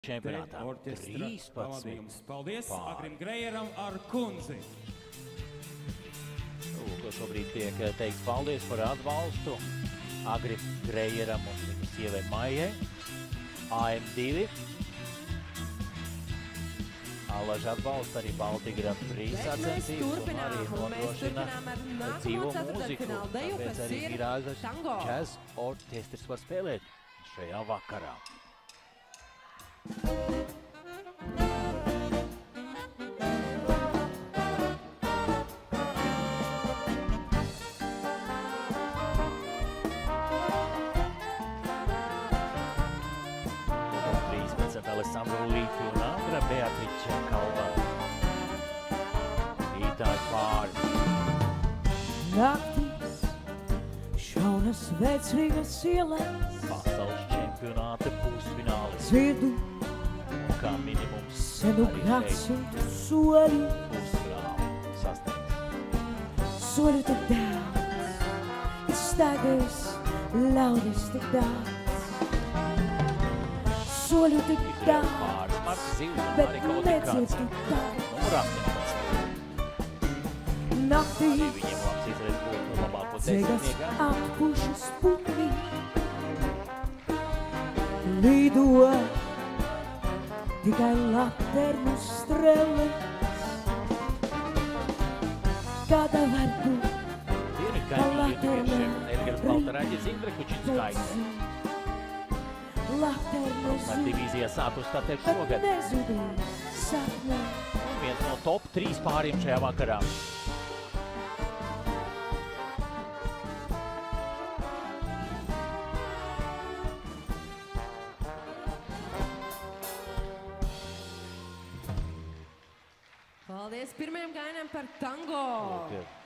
Čempionātā Orķestra 13 pavadījums. Paldies pāri. Agrim Greieram ar kundzi. Šobrīd tiek teikts paldies par atbalstu Agrim Greieram un viņa sievai Maijai. AM2. Alaži atbalsta arī Baltika Grand Prix sacensības un arī nodrošina dzīvo mūziku. Tāpēc arī Mirāžas džez orķestris var spēlēt šajā vakarā. Alessandro Liti un Andra Beatrice Kalva. Itāļu pāri. Naktīs, šaunas vecrīgas ielās. Pasaules čempionāta pusfinālis. Dzirdu Kā minimums senu gadsimtu soļu. pusfināli sasniegts. Soļu tik daudz, ir staigājis ļaudis tik daudz. Soļu tik daudz, Pāris Marks Zivs un bet arī kaut nedzird kāds tik daudz. numur 18. Arī Naktīs viņiem labs izreiz būtu labāko cegas desmitniekā. atpušas putni. Lido tikai laternu strēles. Kāda var būt Ir kaimiņi ietuviešiem Edgars Baltarāģis, Indra Kučinskaite. laternas Par divīzijā sākus tātad bet šogad. nezudīs sapnē. Viens no top 3 pāriem šajā vakarā. Paldies pirmajam gainam par tango! Lūk,